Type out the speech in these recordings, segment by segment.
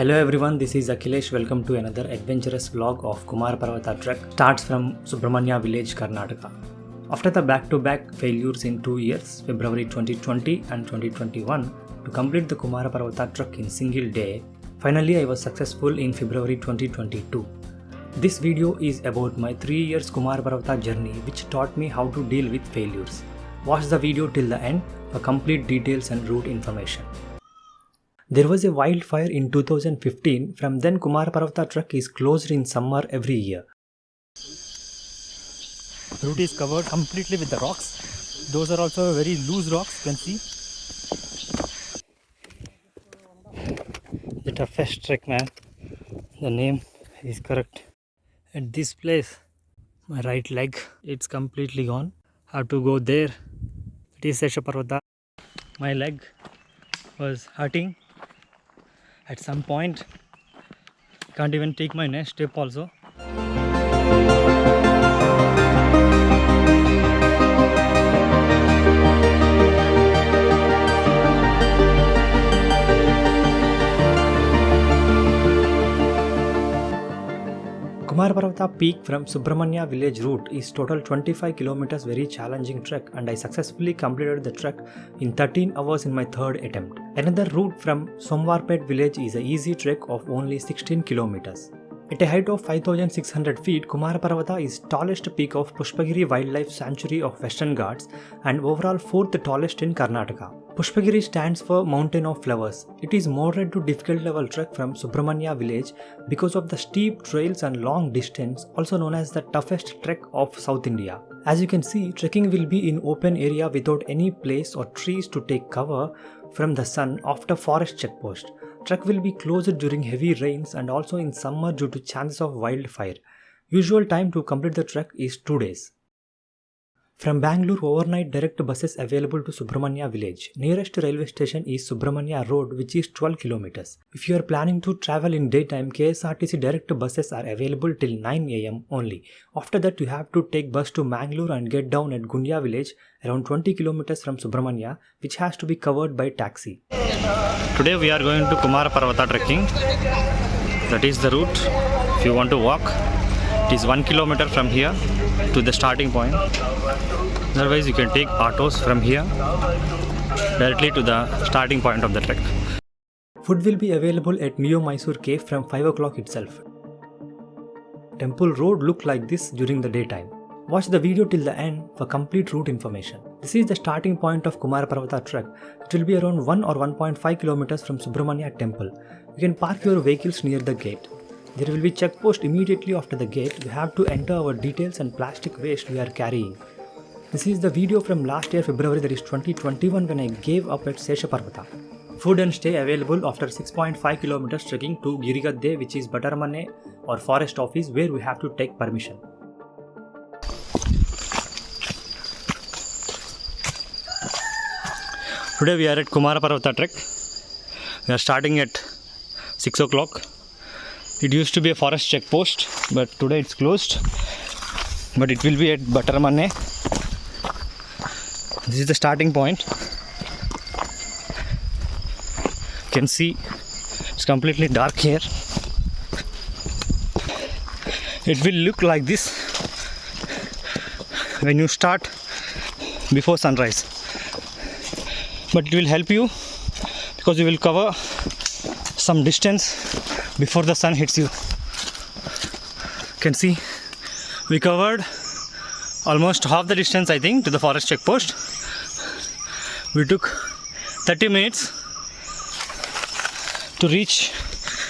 Hello everyone, this is Akhilesh. Welcome to another adventurous vlog of Kumaraparvatha trek. Starts from Subramanya village, Karnataka. After the back-to-back failures in 2 years, February 2020 and 2021, to complete the Kumaraparvatha trek in single day, finally I was successful in February 2022. This video is about my 3 years Kumaraparvatha journey which taught me how to deal with failures. Watch the video till the end for complete details and route information. There was a wildfire in 2015. From then Kumaraparvatha trek is closed in summer every year. The route is covered completely with the rocks. Those are also very loose rocks, you can see. The toughest trek, man. The name is correct. At this place, my right leg, it's completely gone. Have to go there. It is Sesha Parvatha. My leg was hurting at some point. Can't even take my next step also. Kumaraparvatha Peak from Subramanya village route is total 25 kilometers, very challenging trek, and I successfully completed the trek in 13 hours in my third attempt. Another route from Somwarpet village is a easy trek of only 16 kilometers. At a height of 5,600 feet, Kumaraparvatha is tallest peak of Pushpagiri Wildlife Sanctuary of Western Ghats and overall 4th tallest in Karnataka. Pushpagiri stands for Mountain of Flowers. It is moderate to difficult level trek from Subramanya village because of the steep trails and long distance, also known as the toughest trek of South India. As you can see, trekking will be in open area without any place or trees to take cover from the sun after forest checkpost. Trek will be closed during heavy rains and also in summer due to chances of wildfire. Usual time to complete the trek is 2 days. From Bangalore, overnight direct buses available to Subramanya village. Nearest railway station is Subramanya Road, which is 12 kilometers. If you are planning to travel in daytime, KSRTC direct buses are available till 9 am only. After that, you have to take bus to Bangalore and get down at Gundia village, around 20 kilometers from Subramanya, which has to be covered by taxi. Today we are going to Kumaraparvatha trekking. That is the route. If you want to walk, it is 1 kilometer from here to the starting point. Otherwise, you can take autos from here directly to the starting point of the trek. Food will be available at Mio Mysore Cave from 5 o'clock itself. Temple road look like this during the daytime. Watch the video till the end for complete route information. This is the starting point of Kumaraparvatha trek. It will be around 1 or 1.5 kilometers from Subramanya temple. You can park your vehicles near the gate. There will be checkpost immediately after the gate. We have to enter our details and plastic waste we are carrying. This is the video from last year February, that is 2021, when I gave up at Sesha Parvatha. Food and stay available after 6.5 kilometers trekking to Girigadde, which is Bhattaramane or forest office, where we have to take permission. Today we are at Kumaraparvatha trek. We are starting at 6 o'clock. It used to be a forest checkpost, but today it's closed. But it will be at Bhattaramane. This is the starting point. You can see it's completely dark here. It will look like this when you start before sunrise. But it will help you because you will cover some distance before the sun hits you. You can see we covered almost half the distance, I think, to the forest checkpost. We took 30 minutes to reach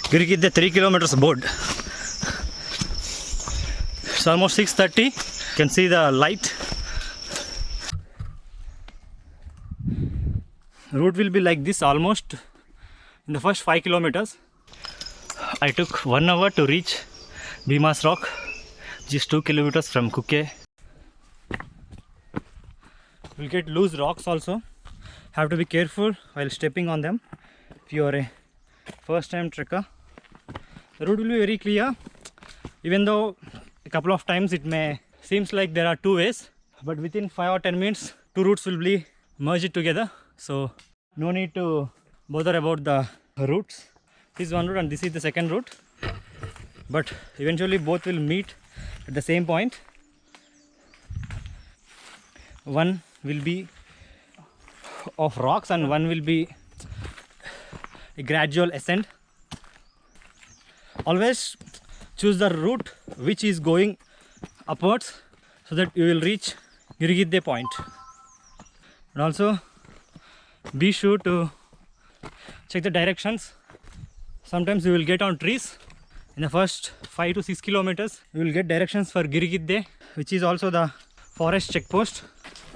Girigadde 3 kilometers board. It's almost 6:30. You can see the light. The route will be like this almost in the first 5 kilometers. I took 1 hour to reach Bhimas Rock, just 2 kilometers from Kukke. You'll get loose rocks also. Have to be careful while stepping on them if you are a first time trekker. The route will be very clear, even though a couple of times it may seems like there are 2 ways, but within 5 or 10 minutes 2 routes will be merged together. So no need to bother about the routes. This is one route and this is the second route. But eventually both will meet at the same point. One will be of rocks and one will be a gradual ascent. Always choose the route which is going upwards so that you will reach Girigadde point. And also be sure to check the directions. Sometimes you will get on trees. In the first 5 to 6 kilometers you will get directions for Girigadde, which is also the forest checkpost,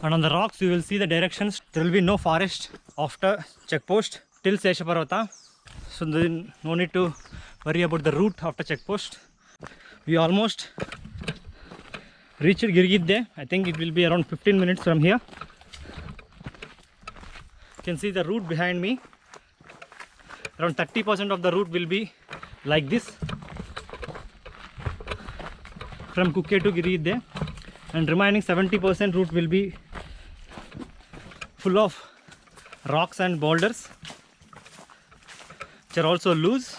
and on the rocks you will see the directions. There will be no forest after checkpost till Sesha Parvatha, so then no need to worry about the route after checkpost. We almost reached Girigadde. I think it will be around 15 minutes from here. You can see the route behind me. Around 30% of the route will be like this, from Kukke to Girigadde, and remaining 70% route will be full of rocks and boulders which are also loose.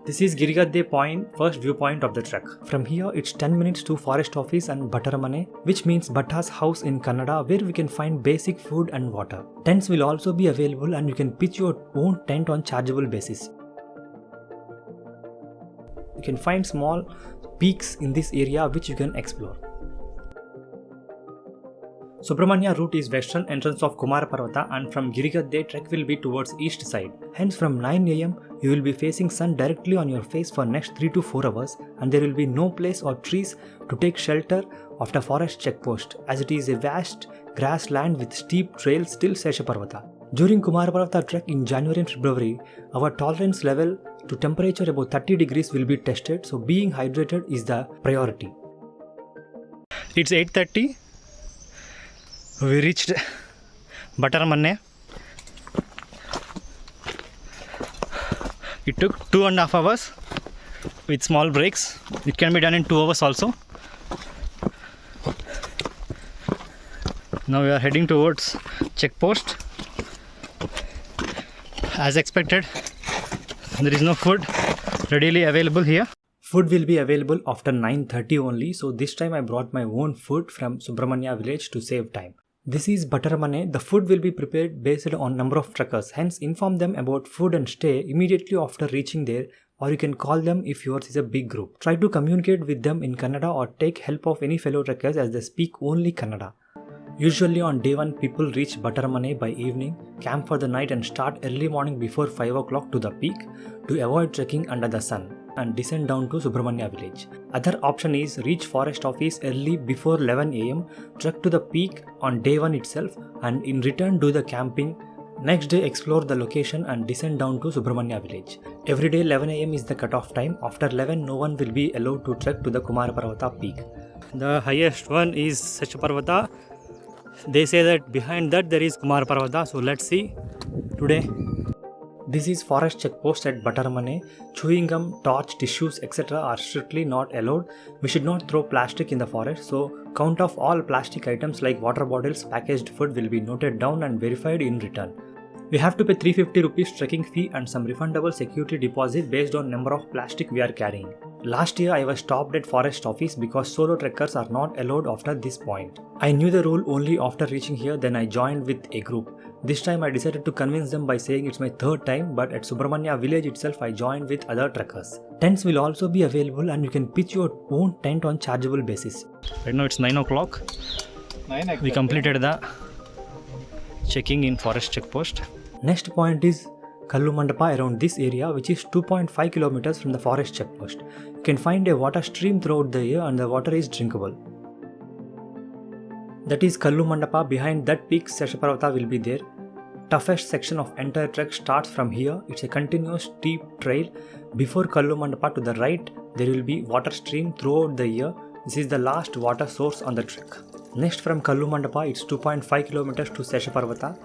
This is Girigadde point, first viewpoint of the trek. From here it's 10 minutes to forest office and Bhattaramane, which means Bhatta's house in Kannada, where we can find basic food and water. Tents will also be available and you can pitch your own tent on chargeable basis. You can find small peaks in this area which you can explore. Subramanya route is western entrance of Kumaraparvatha, and from Girigadde trek will be towards east side. Hence from 9 am you will be facing sun directly on your face for next 3 to 4 hours, and there will be no place or trees to take shelter after forest checkpost, as it is a vast grassland with steep trails till Sesha Parvatha. During Kumaraparvatha trek in January and February, our tolerance level to temperature above 30 degrees will be tested, so being hydrated is the priority. It's 8:30. We reached Bhattaramane. It took 2.5 hours with small breaks. It can be done in 2 hours also. Now we are heading towards checkpost. As expected, there is no food readily available here. Food will be available after 9:30 only, so this time I brought my own food from Subramanya village to save time. This is Bhattaramane. The food will be prepared based on number of trekkers, hence inform them about food and stay immediately after reaching there, or you can call them if yours is a big group. Try to communicate with them in Kannada or take help of any fellow trekkers as they speak only Kannada. Usually on day 1 people reach Bhattaramane by evening, camp for the night and start early morning before 5 o'clock to the peak to avoid trekking under the sun and descend down to Subramanya village. Other option is reach forest office early before 11 am, trek to the peak on day 1 itself, and in return do the camping. Next day explore the location and descend down to Subramanya village. Every day 11 am is the cutoff time. After 11 no one will be allowed to trek to the Kumaraparvatha peak. The highest one is Sesha Parvatha. They say that behind that there is Kumaraparvatha, so let's see today. This is forest checkpost at Bhattaramane. Chewing gum, torch, tissues, etc. are strictly not allowed. We should not throw plastic in the forest, so count of all plastic items like water bottles, packaged food will be noted down and verified in return. We have to pay 350 rupees trekking fee and some refundable security deposit based on number of plastic we are carrying. Last year I was stopped at forest office because solo trekkers are not allowed after this point. I knew the rule only after reaching here, then I joined with a group. This time I decided to convince them by saying it's my 3rd time, but at Subramanya village itself I joined with other trekkers. Tents will also be available and you can pitch your own tent on chargeable basis. Right now it's 9 o'clock. We completed the checking in forest checkpost. Next point is Kallu Mantapa around this area, which is 2.5 kilometers from the forest checkpost. You can find a water stream throughout the year and the water is drinkable. That is Kallu Mantapa. Behind that peak Sesha Parvatha will be there. Toughest section of entire trek starts from here. It's a continuous steep trail. Before Kallu Mantapa to the right there will be water stream throughout the year. This is the last water source on the trek. Next from Kallu Mantapa it's 2.5 kilometers to Sesha Parvatha.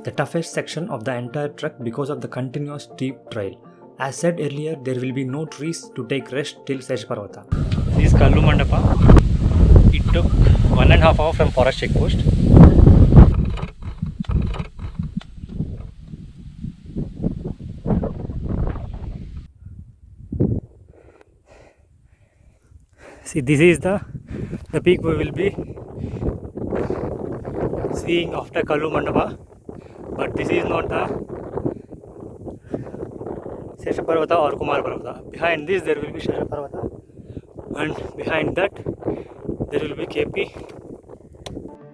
The toughest section of the entire trek because of the continuous steep trail. As said earlier, there will be no trees to take rest till Sesha Parvatha. This is Kallu Mantapa. It took 1.5 hours from forest checkpost. See, this is the peak we will be seeing after Kallu Mantapa, but this is not the Sesha Parvatha or Kumaraparvatha. Behind this there will be Sesha Parvatha, and behind that there will be KP.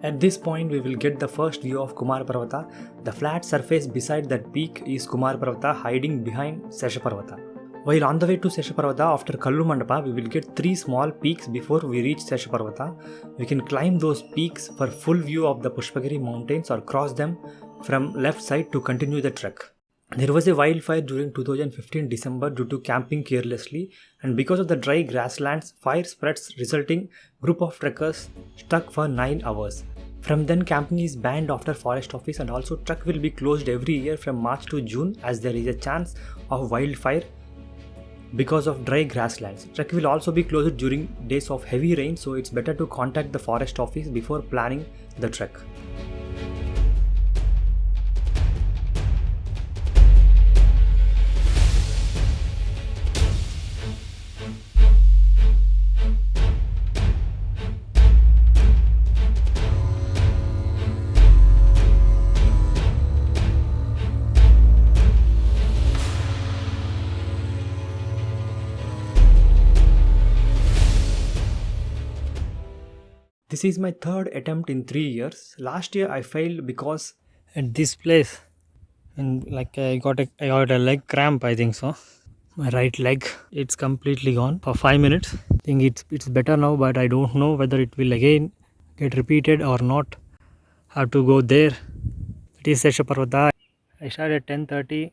At this point we will get the first view of Kumaraparvatha. The flat surface beside that peak is Kumaraparvatha hiding behind Sesha Parvatha. While on the way to Sesha Parvatha after Kallu Mantapa, we will get 3 small peaks before we reach Sesha Parvatha. We can climb those peaks for full view of the Pushpagiri mountains or cross them from left side to continue the trek. There was a wildfire during 2015 December due to camping carelessly, and because of the dry grasslands, fire spreads resulting group of trekkers stuck for 9 hours. From then camping is banned after forest office, and also trek will be closed every year from March to June as there is a chance of wildfire because of dry grasslands. Trek will also be closed during days of heavy rain, so it's better to contact the forest office before planning the trek. This is my third attempt in 3 years. Last year I failed because at this place, and I got a leg cramp, I think so. My right leg, it's completely gone for 5 minutes. I think it's better now, but I don't know whether it will again get repeated or not. Have to go there. It is Sesha Parvatha. I started at 10:30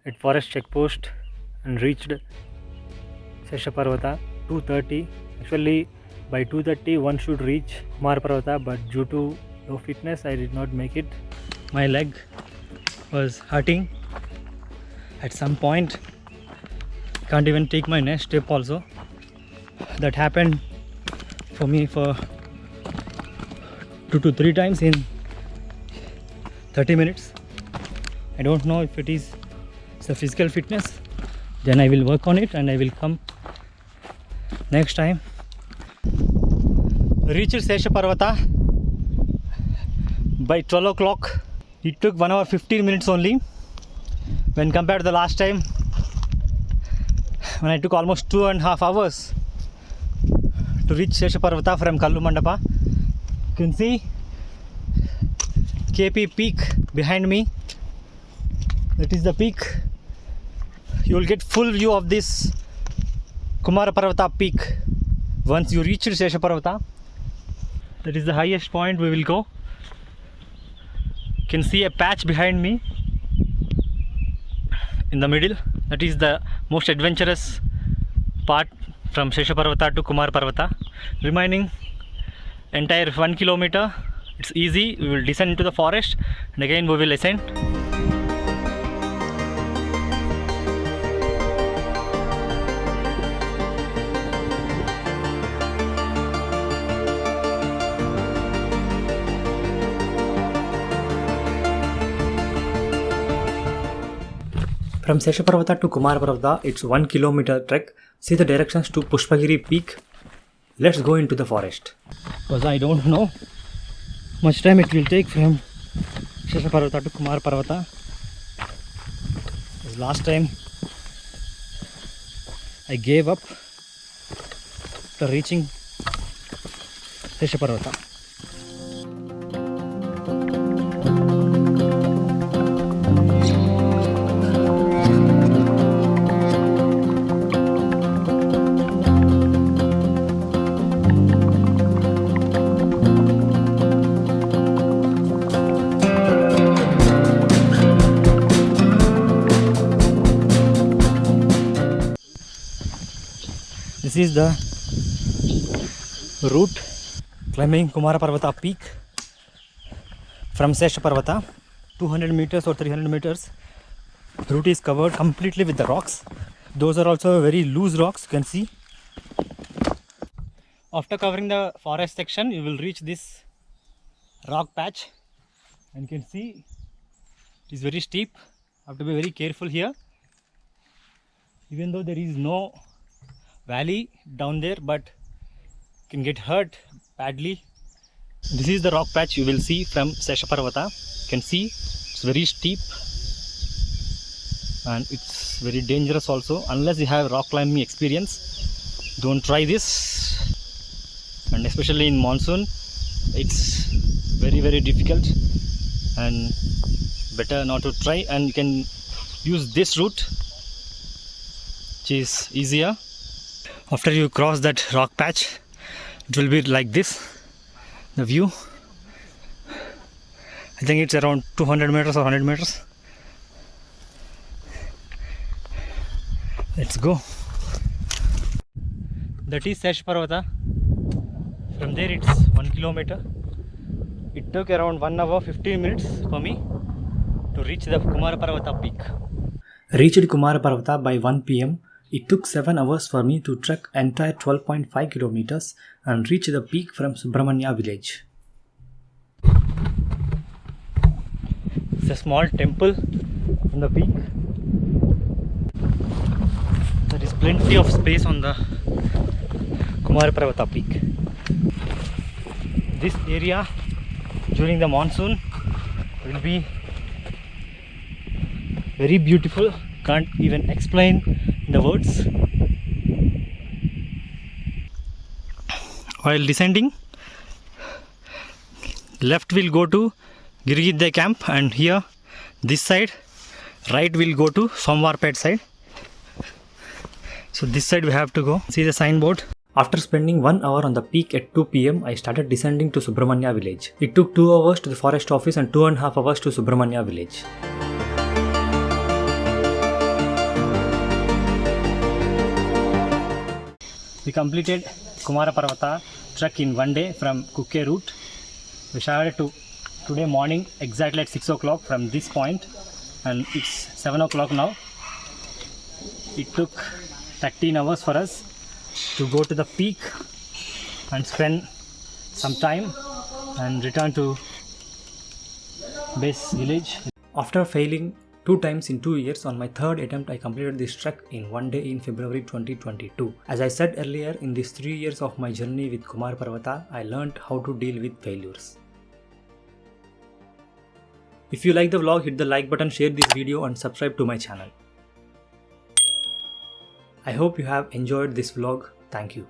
at forest checkpost and reached Sesha Parvatha 2:30. Actually, by 2:30 one should reach Kumaraparvatha, but due to low fitness I did not make it. My leg was hurting at some point. Can't even take my next step also. That happened for me for 2 to 3 times in 30 minutes. I don't know if it is the physical fitness. Then I will work on it and I will come next time. Reached Sesha Parvatha by 12 o'clock. It took 1 hour 15 minutes only when compared to the last time when I took almost 2.5 hours to reach Sesha Parvatha from Kallu Mantapa. You can see KP peak behind me. That is the peak. You will get full view of this Kumaraparvatha peak once you reach Sesha Parvatha. That is the highest point we will go. You can see a patch behind me in the middle. That is the most adventurous part from Sesha Parvatha to Kumaraparvatha. Remaining entire 1 kilometer, it's easy. We will descend into the forest and again we will ascend. From Sesha Parvatha to Kumaraparvatha, it's 1 kilometer trek. See the directions to Pushpagiri peak. Let's go into the forest. Because I don't know much time it will take from Sesha Parvatha to Kumaraparvatha. This last time I gave up after reaching Sesha Parvatha. This is the route climbing Kumaraparvatha Peak from Sesha Parvatha. 200 meters or 300 meters. The route is covered completely with the rocks. Those are also very loose rocks, you can see. After covering the forest section, you will reach this rock patch, and you can see it is very steep. You have to be very careful here. Even though there is no valley down there, but can get hurt badly. This is the rock patch you will see from Sesha Parvatha. You can see it's very steep and it's very dangerous also. Unless you have rock climbing experience, don't try this. And especially in monsoon, it's very difficult and better not to try. And you can use this route, which is easier. After you cross that rock patch, it will be like this, the view. I think it's around 200 meters or 100 meters. Let's go. That is Sesha Parvatha. From there it's 1 kilometer. It took around 1 hour 15 minutes for me to reach the Kumaraparvatha Peak. Reached Kumaraparvatha by 1 p.m. It took 7 hours for me to trek entire 12.5 kilometers and reach the peak from Subramanya village. It's a small temple on the peak. There is plenty of space on the Kumaraparvatha Peak. This area during the monsoon will be very beautiful. Can't even explain in the words. While descending, left will go to Girigadde camp, and here this side right will go to Somwarpet side. So this side we have to go. See the signboard. After spending 1 hour on the peak at 2 p.m, I started descending to Subramanya village. It took 2 hours to the forest office and 2.5 hours to Subramanya village. We completed Kumaraparvatha trek in 1 day from Coorg route. We started today morning exactly at 6 o'clock from this point, and it's 7 o'clock now. It took 13 hours for us to go to the peak and spend some time and return to base village. After failing 2 times in 2 years, on my 3rd attempt I completed this trek in 1 day in February 2022. As I said earlier, in these 3 years of my journey with Kumaraparvatha, I learned how to deal with failures. If you like the vlog, hit the like button, share this video and subscribe to my channel. I hope you have enjoyed this vlog. Thank you.